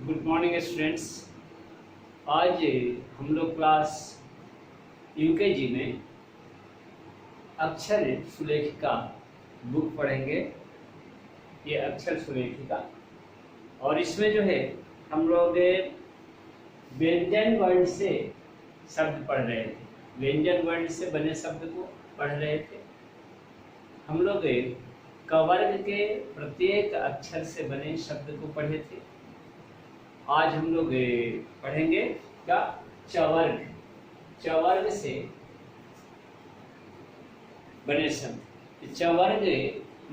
Good morning students. आज हम लोग क्लास यूकेजी में अक्षर सुलेखिका बुक पढ़ेंगे। ये अक्षर सुलेखिका, और इसमें जो है हम लोग व्यंजन वर्ण से शब्द पढ़ रहे थे। व्यंजन वर्ण से बने शब्द को पढ़ रहे थे। हम लोग क वर्ग के प्रत्येक अक्षर से बने शब्द को पढ़े थे। आज हम लोग पढ़ेंगे क्या, चवर्ग। चवर्ग से बने शब्द। चवर्ग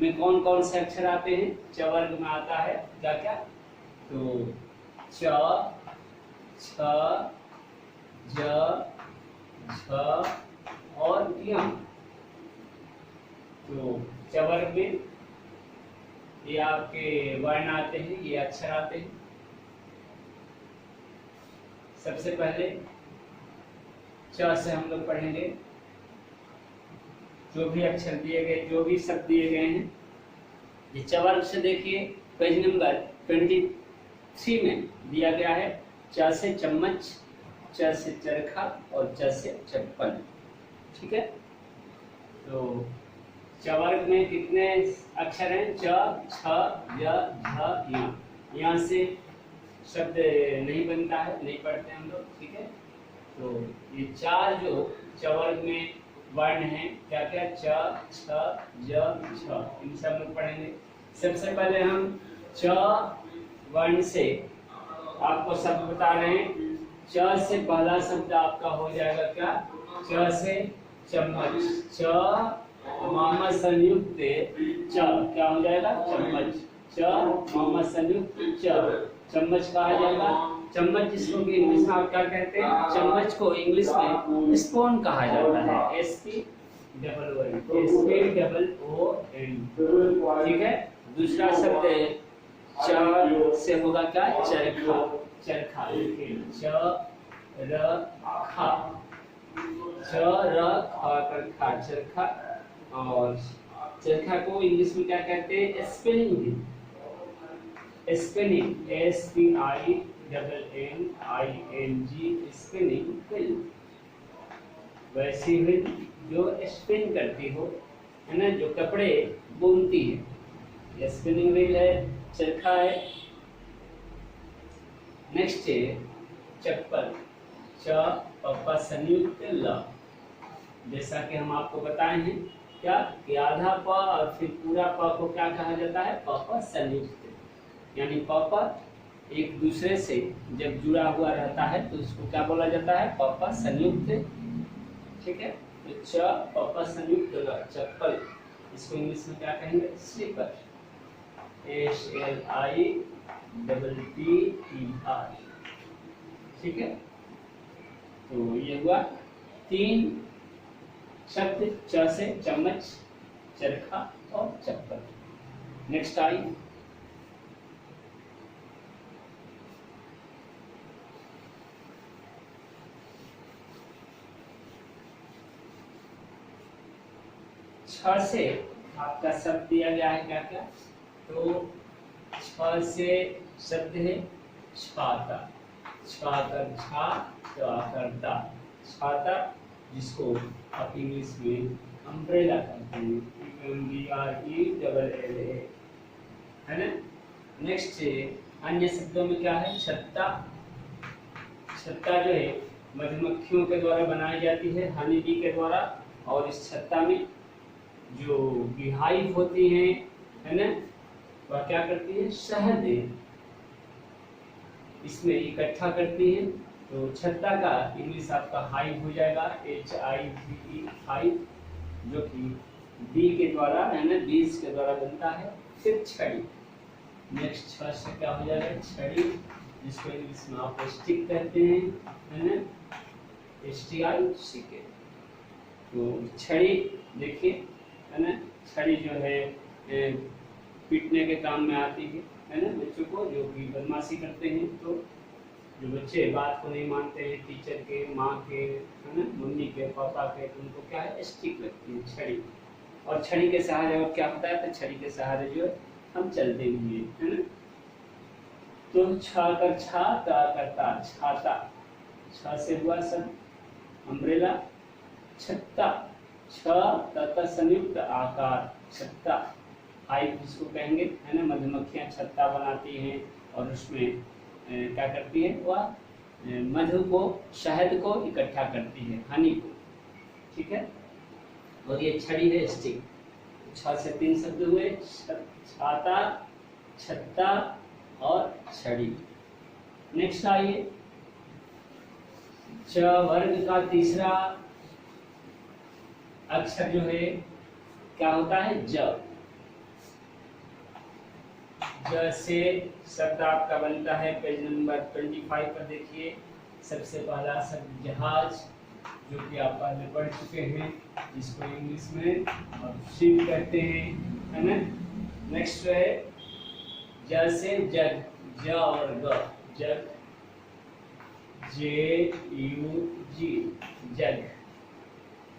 में कौन कौन से अक्षर आते हैं? चवर्ग में आता है क्या क्या, तो च, छ, ज, झ और यम। तो चवर्ग में ये आपके वर्ण आते हैं, ये अक्षर आते हैं। सबसे पहले च से हम लोग पढ़ेंगे। जो भी अक्षर दिए गए, जो भी शब्द दिए गए हैं, ये चवर्ग से देखिए पेज नंबर 23 में दिया गया है। च से चम्मच, च से चरखा और च से चप्पल। ठीक है, तो चवर्ग में कितने अक्षर हैं? च, छ, य, झ, य। यहाँ से शब्द नहीं बनता है, नहीं पढ़ते हम लोग। ठीक है, तो ये चार जो चवर्ग में वर्ण हैं क्या क्या, च, छ, ज, झ, इन सब लोग पढ़ेंगे। सबसे पहले हम च वर्ण से आपको शब्द बता रहे हैं। च से पहला शब्द आपका हो जाएगा क्या, च से चम्मच। च मामा संयुक्त च, क्या हो जाएगा? चम्मच। च मामा संयुक्त च, चम्मच कहा जाएगा। चम्मच जिसको कि इंग्लिश में आप क्या कहते हैं? चम्मच को इंग्लिश में स्पून कहा जाता है। SPOON। ठीक है, दूसरा शब्द च से होगा क्या, चरखा। चरखा, च र खा, च र खा कर खा, चरखा। और चरखा को इंग्लिश में क्या कहते हैं? Spinning wheel. Spinning, SPINNING, spinning wheel. वैसी व्हील जो स्पिन करती हो, है ना, जो कपड़े बुनती है, ये स्पिनिंग व्हील है, चरखा है। नेक्स्ट है चप्पल। च पप्पा संयुक्त ल। जैसा कि हम आपको बताए हैं क्या, कि आधा प और फिर पूरा प को क्या कहा जाता है? प संयुक्त। यानी प एक दूसरे से जब जुड़ा हुआ रहता है तो उसको क्या बोला जाता है? प संयुक्त। ठीक है, तो च प संयुक्त ल, चप्पल। इसको इंग्लिश में क्या कहेंगे? स्लीपर। SLIPPER। ठीक है, तो ये हुआ 3 शब्द, च से चम्मच, चरखा और चप्पल। नेक्स्ट आई छ से आपका शब्द दिया गया है क्या क्या, तो छ से शब्द है छाता। छाकर छा, छाकर दा, छाता, जिसको आप इंग्लिश में अम्ब्रेला कहते हैं, UMBRELLA, है ना। नेक्स्ट अन्य शब्दों में क्या है? छत्ता। छत्ता जो है मधुमक्खियों के द्वारा बनाई जाती है, हनी बी के द्वारा। और इस छत्ता में जो बीहाइव होती हैं, है ना, वह क्या करती है? शहद इसमें इकट्ठा करती है। तो छत्ता का इंग्लिश आपका हाइव हो जाएगा, HIVE, हाइव, जो कि बी के द्वारा, है ना, बीज के द्वारा बनता है। फिर छड़ी। नेक्स्ट छ से क्या हो जाएगा? छड़ी, जिसको इंग्लिश में आप स्टिक कहते हैं, है ना, STICK। तो छड़ी देखिए, है ना, छड़ी जो है पीटने के काम में आती है ना, बच्चों को जो भी बदमाशी करते हैं। तो जो बच्चे बात को नहीं मानते हैं, टीचर के, माँ के, है ना, मम्मी के, पापा के, तो उनको क्या है? स्टिक लगती है, छड़ी। और छड़ी के सहारे और क्या होता है? तो छड़ी के सहारे जो है हम चलते भी हैं, है ना। तो छा कर छा, ता कर ता, छाता। छा से हुआ सब अम्ब्रेला। छत्ता, छ तथा संयुक्त आकार, छत्ता। हाइव जिसको कहेंगे, है ना, मधुमक्खियां छत्ता बनाती हैं और उसमें क्या करती है, वह मधु को, शहद को इकट्ठा करती है, हनी को। ठीक है। और ये छड़ी है, स्टिक। छ से 3 शब्द हुए, छाता, छत्ता और छड़ी। नेक्स्ट आइए, च वर्ग का तीसरा अक्षर जो है क्या होता है, ज। ज से शब्द आपका बनता है, पेज नंबर 25 पर देखिए। सबसे पहला शब्द जहाज, जो कि आप पहले पढ़ चुके हैं, जिसको इंग्लिश में शिप कहते हैं, है ना। नेक्स्ट है ज से जग, ज और ग, जग, J-U-G, जग।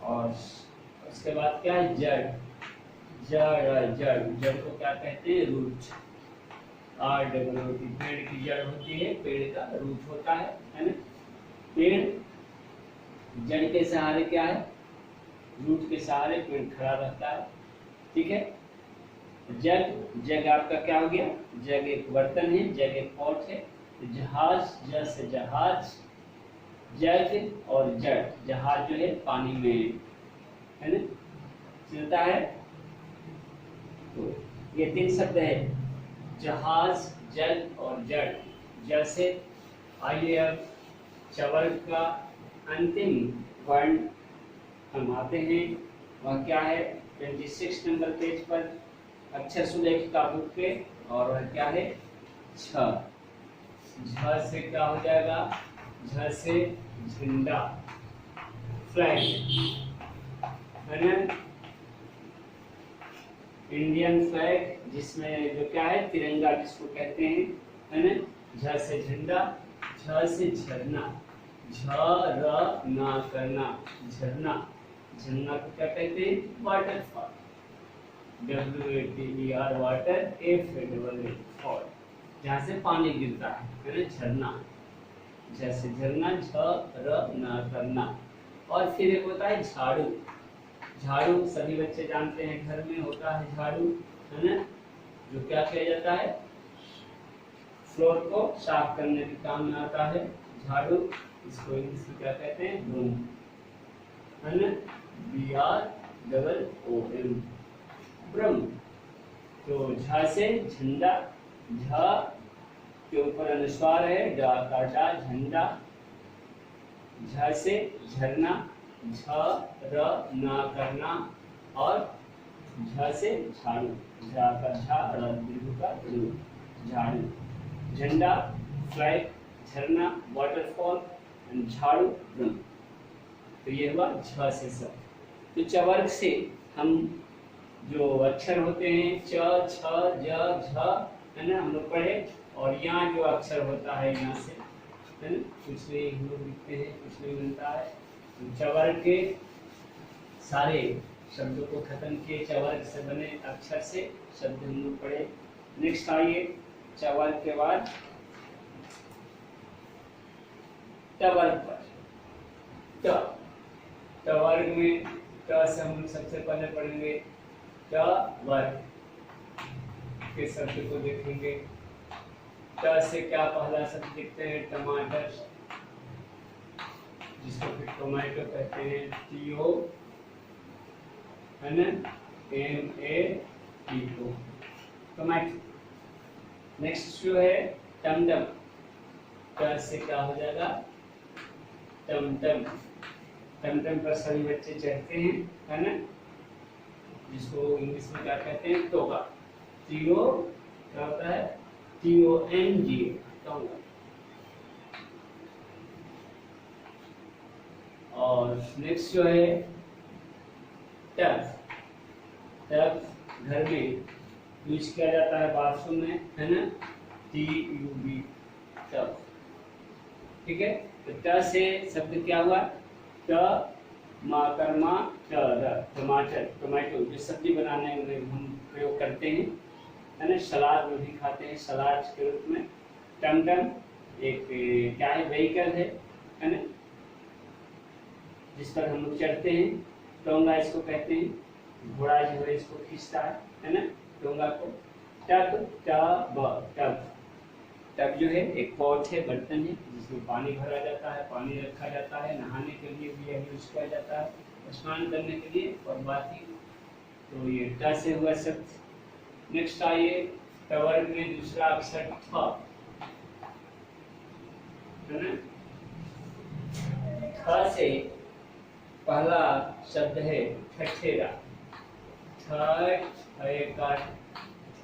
और उसके बाद क्या है, जड़, जड़, जड़, जड़ को क्या कहते हैं, रूट। पेड़ की जड़ होती है, पेड़ का रूट होता है ना। पेड़ जड़ के सहारे क्या है, रूट के सहारे पेड़ खड़ा रहता है। ठीक है। जग, जग आपका क्या हो गया, जग एक बर्तन है, जग एक पॉट है। जहाज, ज से जहाज, जग और जड़, जहाज जो है पानी में, है ना, चलता है। तो ये 3 शब्द है, जहाज, जग और जड़। जैसे आइए अब चवर्ग का अंतिम वर्ण हम आते हैं, वह क्या है, 26 नंबर पेज पर अक्षर सुलेखिका बुक पे, और वह क्या है, छ। झ से क्या हो जाएगा, झ से झंडा, फ्लैग, है ना, इंडियन फ्लैग, जिसमें जो क्या है, तिरंगा जिसको कहते हैं, है ना। झ से झंडा, झ से झरना, झ र ना करना, झरना। झरना को क्या कहते हैं, waterfall, WATER, water, FALL, fall, जहाँ से पानी गिरता है ना, झरना। जैसे झरना, झ र ना करना। और फिर एक होता है झाड़ू। झाड़ू सभी बच्चे जानते हैं, घर में होता है झाड़ू, है ना, जो क्या किया जाता है, फ्लोर को साफ करने के काम में आता है झाड़ू। इसको इंग्लिश में क्या कहते हैं, ब्रूम, है ना, BROOM, ब्रह्म। तो झ से झंडा, झ के ऊपर अनुस्वार है, डा का डा, झंडा। झ से झरना, झ र ना करना, और झ से झाड़ू, झा का झा, र दीर्घ का रू, झाड़ू। झंडा, फ्लैग, झरना, वाटरफॉल एंड झाड़ू, ब्रह्म। तो ये हुआ झ से सब। तो चवर्ग से हम जो अक्षर होते हैं, च, छ, ज, झ, है ना, हम लोग पढ़े। और यहाँ जो अक्षर होता है, यहाँ से, है ना, कुछ नहीं हम लोग लिखते हैं, कुछ नहीं मिलता है। तो चवर्ग के सारे शब्दों को खत्म किए, चवर्ग से बने अक्षर से शब्द हम लोग पढ़े। नेक्स्ट आइए, चवर्ग के बाद टवर्ग पर। टवर्ग में ट से हम लोग सबसे पहले पढ़ेंगे, टवर्ग के शब्द को देखेंगे। ट से क्या पहला शब्द लिखते हैं, टमाटर, जिसको फिर टोमेटो कहते हैं, TO, है ना, MATO, टोमेटो। नेक्स्ट जो है टमटम, ट से क्या हो जाएगा, टमटम। टमटम पर सभी बच्चे चढ़ते हैं, है ना, जिसको इंग्लिश में क्या कहते हैं, टोगा। TO क्या होता है, TONG, टोंगा। और नेक्स्ट जो है टब। टब घर में यूज किया जाता है, बाथरूम में, है ना, TUB, टब। ठीक है। तो ट से शब्द क्या हुआ, ट मा कर्मा, ट र, टमाटर, टोमेटो, जो सब्जी बनाने में हम प्रयोग करते हैं, है ना, सलाद में भी खाते हैं, सलाद के रूप में। टमटम एक क्या है, व्हीकल है ना, जिस पर हम लोग चढ़ते हैं। टोंगा इसको कहते हैं, घोड़ा जो है इसको खींचता है ना, टोंगा को। टब, टब टब जो है एक पॉट है, बर्तन है जिसमें पानी भरा जाता है, पानी रखा जाता है, नहाने के लिए भी यह यूज किया जाता है, स्नान करने के लिए। और बाकी तो ये ट से हुआ शब्द। नेक्स्ट आइए, टवर्ग में दूसरा अक्षर थ है ना। थ से पहला शब्द है ठठेरा।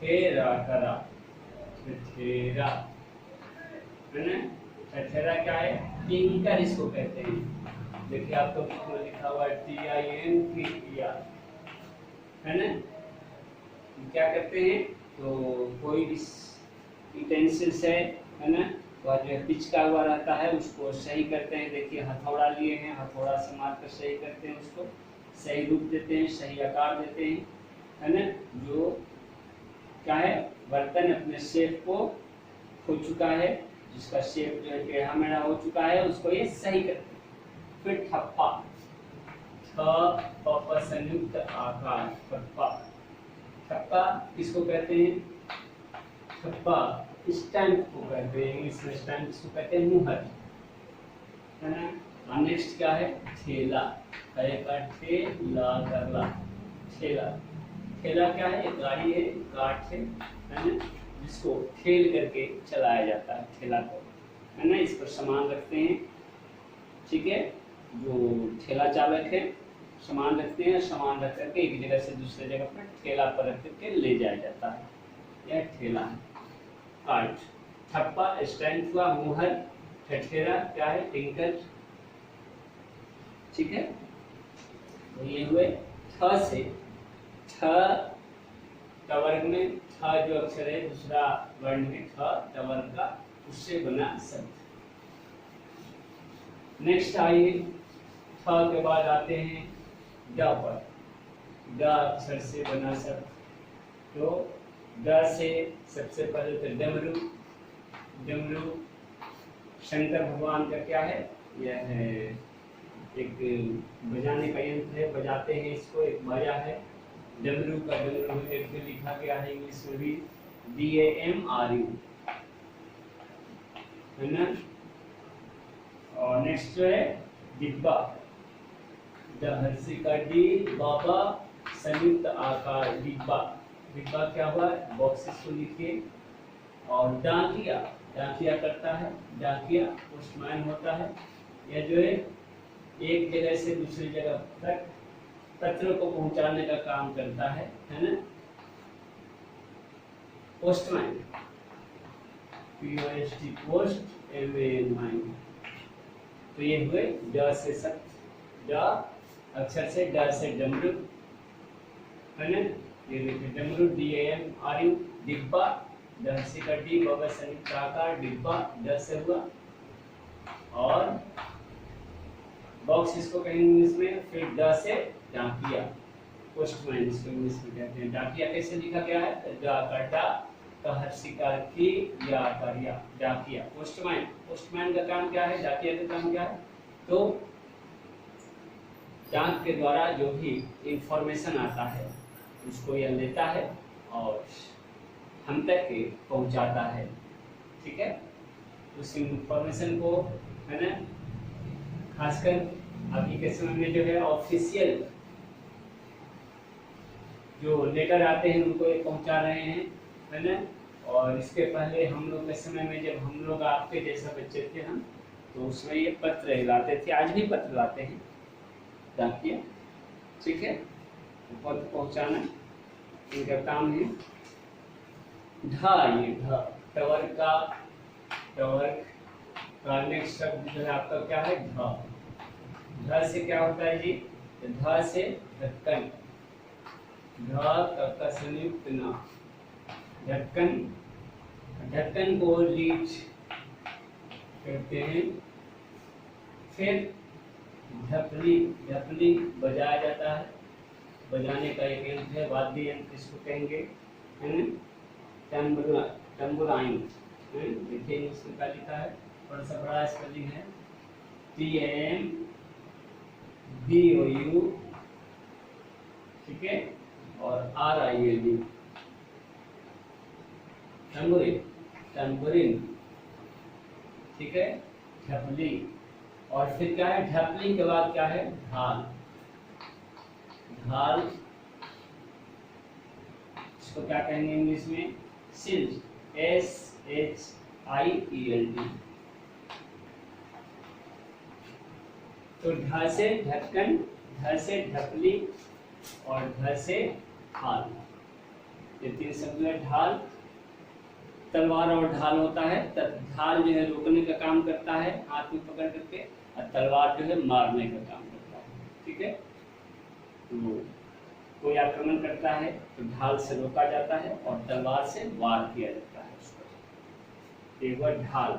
ठेरा करा, ठठेरा है ना। ठठेरा क्या है, टिंकर इसको कहते हैं। देखिए आपको बुक में लिखा हुआ है TINK है ना। क्या करते हैं, तो कोई भी यूटेंसिल्स है ना, वह जो पिचका हुआ रहता है उसको सही करते हैं। देखिए हथौड़ा लिए हैं, हथौड़ा से मार कर सही करते हैं, उसको सही रूप देते हैं, सही आकार देते हैं है ना। जो क्या है, बर्तन अपने शेप को खो चुका है, जिसका शेप जो है टेढ़ा मेढ़ा हो चुका है, उसको ये सही करते हैं। फिर ठप्पा, थ संयुक्त आकार, ठप्पा। ठप्पा किसको कहते हैं, ठप्पा स्टैंप को कहते हैं, इंग्लिश में स्टैंप इसको कहते हैं, मुहर है ना। और नेक्स्ट क्या है, ठेला। ठेला करला, ठेला। ठेला क्या है, एक गाड़ी है, काट है ना, जिसको ठेल करके चलाया जाता है, ठेला को है ना। इस पर सामान रखते हैं, ठीक है। जो ठेला चालक है सामान रखते हैं, सामान रख करके एक जगह से दूसरे जगह पर ठेला पर रख करके ले जाया जाता है, यह ठेला है। कार्ट, ठप्पा स्टैंड हुआ, मुहर। ठठेरा क्या है, टिंकर, ठीक है। तो ये हुए थ से। ठ टवर्ग में थ जो अक्षर है दूसरा वर्ण में ठ टवर्ग का, उससे बना शब्द। नेक्स्ट आइए, थ के बाद आते हैं ड पर। ड अक्षर से बना शब्द। तो ड से सबसे पहले तो डमरू। डमरू शंकर भगवान का क्या है, यह है एक बजाने का यंत्र है, बजाते हैं इसको, एक बाजा है। डमरू का डमरू एक लिखा गया है इंग्लिश में भी DAMRU है ना। और नेक्स्ट जो है डिब्बा। का डी, बाबा संयुक्त आकार, डिब्बा। डिब्बा क्या हुआ, बॉक्सेस को लिखिए। और डाकिया, डाकिया करता है, डाकिया पोस्टमैन होता है। यह जो है एक जगह से दूसरी जगह तक पत्र को पहुंचाने का काम करता है ना। Postman, POST post, MAN। तो ये हुए ड से शब्द। ड अक्षर से, ड से डमरू है ना। ये देखिए डमरू DAMRU। डिब्बा, ड का डी, बाबा संयुक्त आकार, डिब्बा ड से हुआ। और बॉक्स इसको कहेंगे इंग्लिश में। फिर ड से डाकिया, पोस्टमैन इसको इंग्लिश में कहते हैं। डाकिया कैसे लिखा गया है, डा का डा, का की, या का या, डाकिया। पोस्टमैन, पोस्टमैन का काम क्या है, डाकिया का काम क्या है, तो डाक के द्वारा जो भी इंफॉर्मेशन आता है उसको यह लेता है और हम तक पहुंचाता है, ठीक है। उस इंफॉर्मेशन को है ना, खासकर अभी के समय में जो है ऑफिशियल जो लेटर आते हैं उनको ये पहुंचा रहे हैं है ना। और इसके पहले हम लोग के समय में जब हम लोग आपके जैसा बच्चे थे हम, तो उसमें ये पत्र लाते थे, आज भी पत्र लाते हैं, डाकिया, ठीक है। पत्र पहुंचाना इनका काम है। ढा, ये ढ टवर्ग का, टवर्ग का नेक्स्ट शब्द जो है आपका क्या है, ढ। ढ से क्या होता है जी, ढ से ढक्कन। ढ का संयुक्त ना, ढक्कन। ढक्कन को लीड कहते हैं। फिर ढपली, ढपली बजाया जाता है, बजाने का एक यंत्र है, वाद्य यंत्र इसको कहेंगे है ना। तंबुराइन, देखिए इसमें क्या लिखा है, थोड़ा सा बड़ा स्पेलिंग है, TAMBOU, ठीक है, और RILD, टम्बुरिन, टम्बुरिन, ठीक है, ढपली। और फिर क्या है, ढपली के बाद क्या है, ढाल, ढाल, इसको क्या कहेंगे इंग्लिश में, सिल्ज, SHIELD। तो ढ से ढक्कन, ढ से ढपली और ढ से ढाल, ये तीन शब्द है। ढाल, तलवार और ढाल होता है, ढाल जो है रोकने का काम करता है हाथ में पकड़ करके, और तलवार जो है मारने का काम करता है, ठीक है। तो कोई आक्रमण करता है तो ढाल से रोका जाता है और तलवार से वार किया जाता है उसको। एक बार ढाल,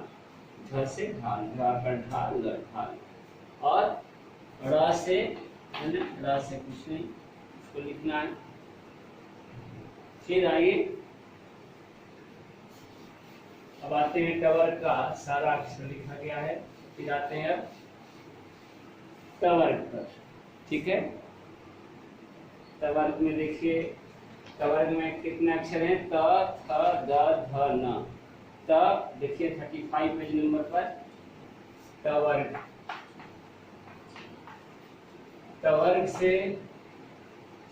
ढ से ढाल, ढ पर ढाल, ढाल। और रा से, है ना, रा से कुछ नहीं, उसको लिखना है। फिर आइए, अब आते हैं टवर्क का सारा अक्षर लिखा गया है। फिर आते हैं अब टवर्क पर, ठीक है। टवर्क में देखिए, टवर्क में कितने अक्षर हैं, त, थ, द, ध, न। त देखिए 35 पेज नंबर पर, टवर्क, टवर्क से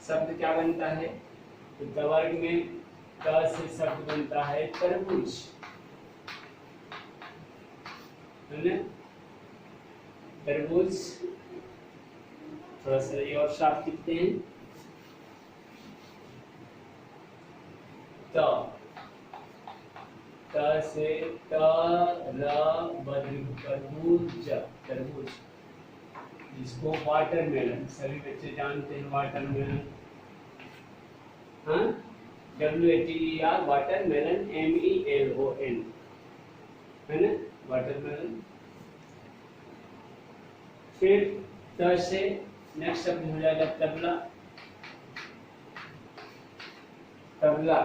शब्द क्या बनता है, तो टवर्क में त से शब्द बनता है तरबूज, है ना, तरबूज। थोड़ा सा ये और साफ लिखते हैं, त, त से त, र, तरबूज, तरबूज, जिसको वाटरमेलन, सभी बच्चे जानते हैं वाटरमेलन, हाँ, WATER, वाटरमेलन, MELON, है ना, वाटरमेलन। फिर त से नेक्स्ट शब्द हो जाएगा तबला, तबला,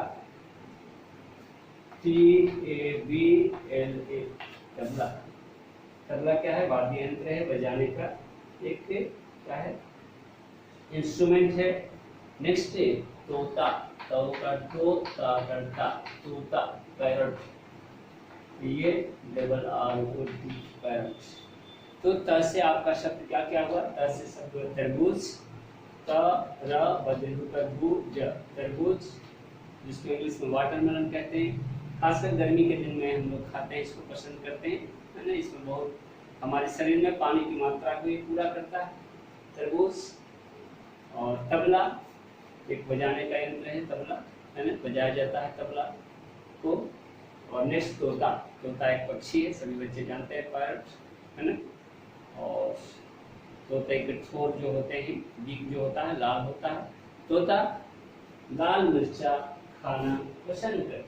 TABLA, तबला। तबला क्या है, वाद्य यंत्र है, बजाने का एक क्या है, इंस्ट्रूमेंट है। नेक्स्ट है तोता, तो का तो, ता करता, तोता, पैरट, ये ROT, पैरट। तो त से आपका शब्द क्या क्या हुआ, त से शब्द तरबूज, त, र, तरबूज, तरबूज, जिसको इंग्लिश में वाटरमेलन कहते हैं। खासकर गर्मी के दिन में हम लोग खाते हैं, इसको पसंद करते हैं, है ना। इसमें बहुत हमारे शरीर में पानी की मात्रा को ये पूरा करता है, तरबूज। और तबला एक बजाने का यंत्र है, तबला, है ना, बजाया जाता है तबला को। और नेक्स्ट तोता, तोता एक पक्षी है, सभी बच्चे जानते हैं, पैरट, है ना। और तोते के ठोर जो होते हैं, बीक जो होता है लाल होता है। तोता लाल मिर्चा खाना पसंद करता है।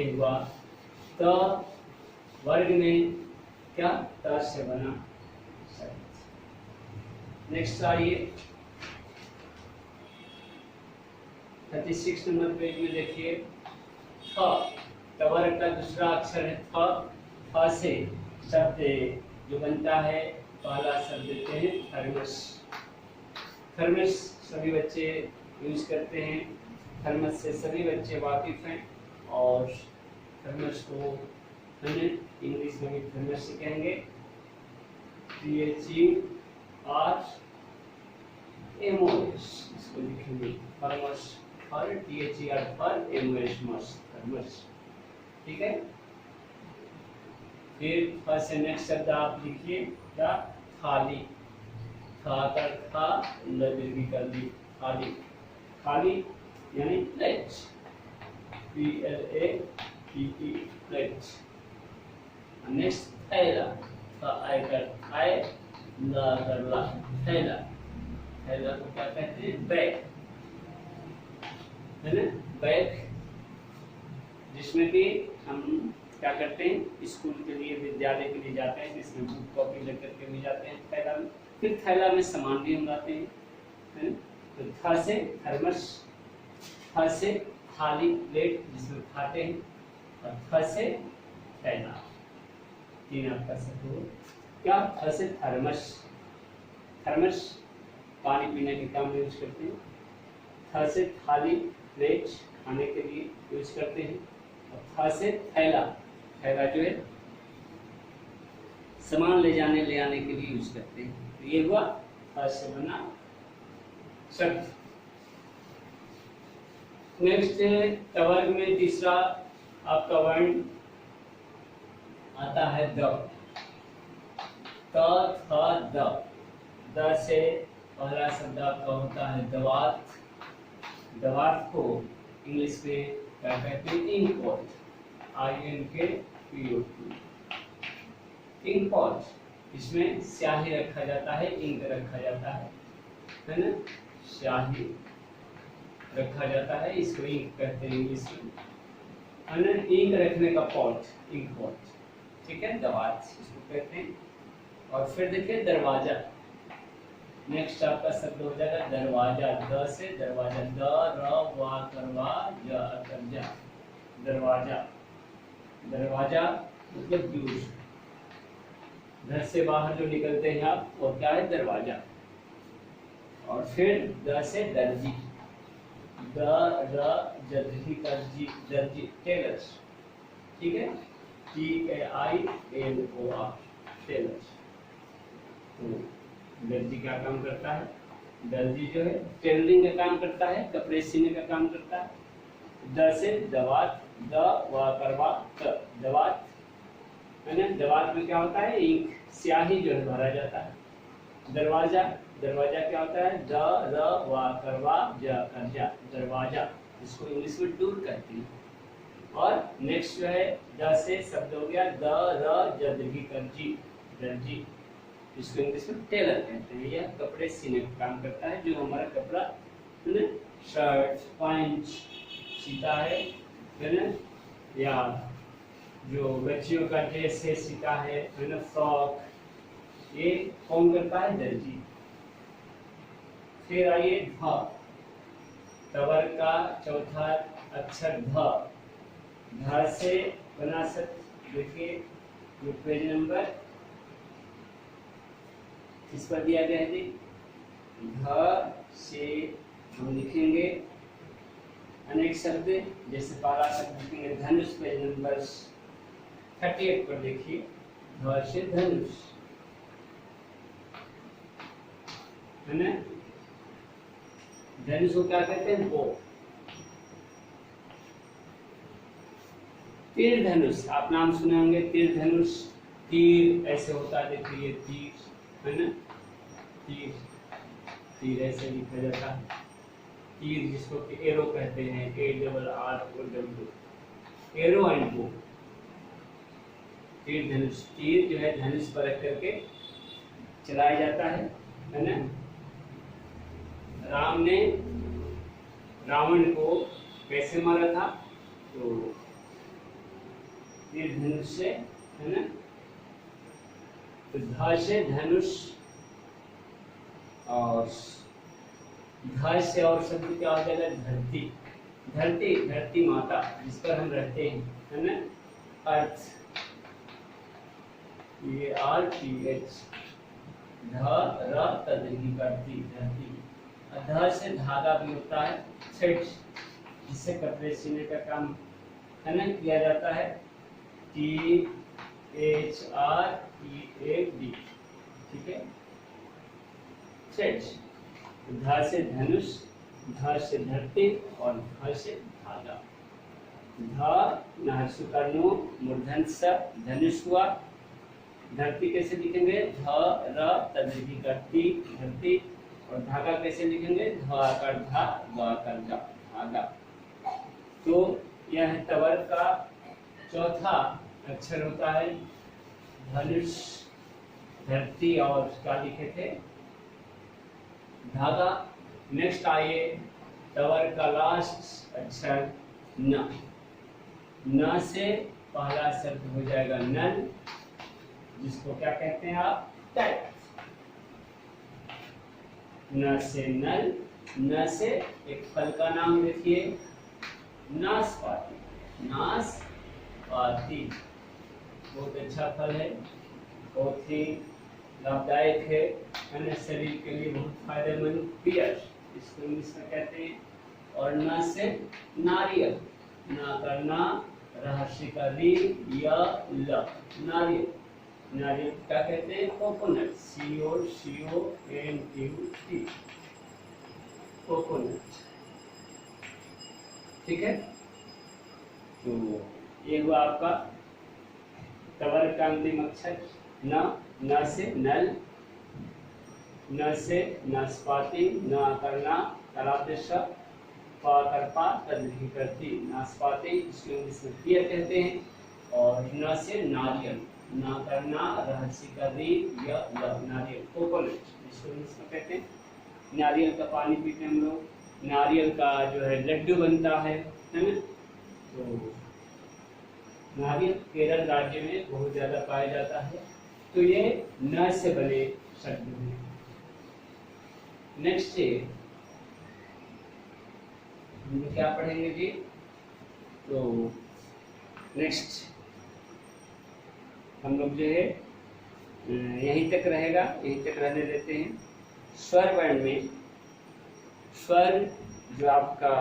एक बार त वर्ग में क्या, त से बना शब्द। नेक्स्ट आइए 36 नंबर पेज में देखिए, थ, टवर्क का दूसरा अक्षर है थ। थ से शब्द जो बनता है, पहला शब्द देते हैं थर्मस। थर्मस सभी बच्चे यूज करते हैं, थर्मस से सभी बच्चे वाकिफ हैं। और थर्मस को हमने इंग्लिश में भी थर्मस से कहेंगे, THERMOS, इसको लिखेंगे थर्मस, और THER पर MOS, थर्मस, ठीक है। फिर फर्स्ट से नेक्स्ट शब्द आप लिखिए, क्या, थाली, था कर था, लगी कर दी, थाली, थाली यानी प्लेट, PLATE, प्लेट। नेक्स्ट थैला, था आय कर आय, ला कर ला, थैला, थैला को क्या कहते हैं, बैग, है ना, बैग, जिसमें कि हम क्या करते हैं, स्कूल के लिए, विद्यालय के लिए जाते हैं, जिसमें बुक कॉपी लेकर के भी जाते हैं थैला में। फिर थैला में सामान भी हम लाते हैं, है ना। तो थ से थर्मस, थ से थाली, प्लेट जिसमें खाते हैं, और थ से थैला। 3 आपका शब्द हो क्या? थ से थर्मस, थर्मस पानी पीने के काम में यूज करते हैं। थ से थाली, प्लेट खाने के लिए यूज करते हैं। और थ से थैला, थैला जो है सामान ले जाने ले आने के लिए यूज करते हैं। तो ये हुआ थ से बना शब्द। नेक्स्ट टवर्ग में तीसरा आपका वर्ण आता है द। त थ द। द से पहला शब्द आपका होता है दवात। दवात को इंग्लिश में क्या कहते हैं? Ink pot, INKPOT, ink pot. इसमें स्याही रखा जाता है, इंक रखा जाता है ना? स्याही रखा जाता है, इसको इंक कहते हैं इंग्लिश में, है ना? इंक रखने का पॉट, इंक पॉट, ठीक है, दवात इसको कहते हैं। और फिर देखिए दरवाजा, नेक्स्ट आपका शब्द हो जाएगा दरवाजा। द से दरवाजा, द र वा करवा ज अकर जा, दरवाजा। दरवाजा मतलब यूज, घर से बाहर जो निकलते हैं आप, वो क्या है? दरवाजा। और फिर द से दर्जी, द र जर्जी दर्जी, दर्जी टेलर्स, ठीक है, TAILOR, टेलर्स। तो दर्जी क्या काम करता है? दर्जी जो है टेलरिंग का काम करता है, कपड़े सीने का काम करता है। द से दवात, द व करवा त, दवात, है ना? दवात में क्या होता है? इंक, स्याही जो है भरा जाता है। दरवाजा, दरवाजा क्या होता है? द र व करवा ज कर जा, दरवाजा, इसको इंग्लिश में डोर कहते हैं। और नेक्स्ट जो है द से शब्द हो गया द र ज दीर्घी कर जी, दर्जी, इसको इंग्लिश में टेलर कहते हैं। यह कपड़े सीने का काम करता है, जो हमारा कपड़ा है ना, शर्ट पैंट सीता है ना, या जो बच्चियों का ड्रेस है सीता है ना, फ्रॉक, ये कौन करता है? दर्जी। फिर आइए ध, तवर का चौथा अक्षर ध। ध से बना शब्द देखिए, ये पेज नंबर इस पर दिया गया है। ध से हम लिखेंगे अनेक शब्द, जैसे पहला शब्द लिखेंगे धनुष, पेज नंबर 38 पर देखिए, ध से धनुष, है ना? धनुष को क्या कहते हैं? बो। तीर धनुष, आप नाम सुने होंगे, तीर धनुष, तीर ऐसे होता है, देखिए तीर, है ना? तीर, तीर ऐसे लिखा जाता है, तीर जिसको कि एरो कहते हैं, ARROW, एरो एंड बो। तीर धनुष, तीर जो है धनुष पर रख करके चलाया जाता है ना? राम ने रावण को कैसे मारा था? तो तीर धनुष से, है ना? तो ध से धनुष, और ध से और शब्द क्या हो जाएगा? धरती, धरती, धरती माता जिस पर हम रहते हैं, है ना? अर्थ, ARTH, ध र त दीर्घी करती, धरती। ध से धागा भी होता है, थ्रेड, जिससे कपड़े सीने का काम, है ना, किया जाता है, THREAD, ठीक है, थ्रेड। ध से धनुष, ध से धरती, और ध से धागा। ध नहसु कर्णो मूर्धन स, धनुष हुआ। धरती कैसे लिखेंगे? ध र त दीर्घी करती, धरती। और धागा कैसे लिखेंगे? ध आकार धा, ग आकार गा, धागा। तो यह तवर का चौथा अक्षर होता है धनुष, धरती, और क्या लिखे थे? धागा। नेक्स्ट आइए तवर का लास्ट अक्षर न। न से पहला शब्द हो जाएगा नल, जिसको क्या कहते हैं आप? टैप। न से नल, न से एक फल का नाम देखिए, नाशपाती, नाशपाती, बहुत अच्छा फल है, बहुत ही लाभदायक है, शरीर के लिए बहुत फायदेमंद। पियर इसको इंग्लिश में कहते हैं। और न से नारियल, ना करना रहस्य का री या ल, नारियल। नारियल क्या कहते हैं? Coconut, CONUT, coconut. ठीक है, तो ये हुआ आपका तवर का अंतिम अक्षर न से नल, न से नाशपाती, न करना तलादेश, पा करपा तद्री करती, नाशपाती इसको इंग्लिश में पियर कहते हैं। और न से नारियल, ना करना रहस्य का री या ल, नारियल। कोकोनट इसको इंग्लिश में कहते हैं। नारियल का पानी पीते हैं हम लोग, नारियल का जो है लड्डू बनता है ना। तो नारियल केरल राज्य में बहुत ज्यादा पाया जाता है। तो ये न से बने शब्द हैं। नेक्स्ट हम क्या पढ़ेंगे जी? तो नेक्स्ट हम लोग जो है यहीं तक रहेगा, यहीं तक रहने देते हैं। स्वर वर्ण में, स्वर जो आपका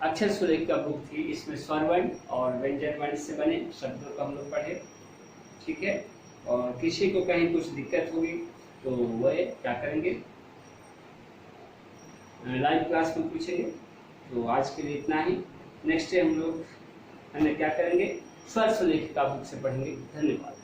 अक्षर सुलेख का बुक थी, इसमें स्वर वर्ण और व्यंजन वर्ण से बने शब्दों को हम लोग पढ़े। ठीक है, और किसी को कहीं कुछ दिक्कत होगी तो वह क्या करेंगे, लाइव क्लास में पूछेंगे। तो आज के लिए इतना ही। नेक्स्ट डे हम लोग क्या करेंगे, स्वर सुलेख का बुक से पढ़ेंगे। धन्यवाद।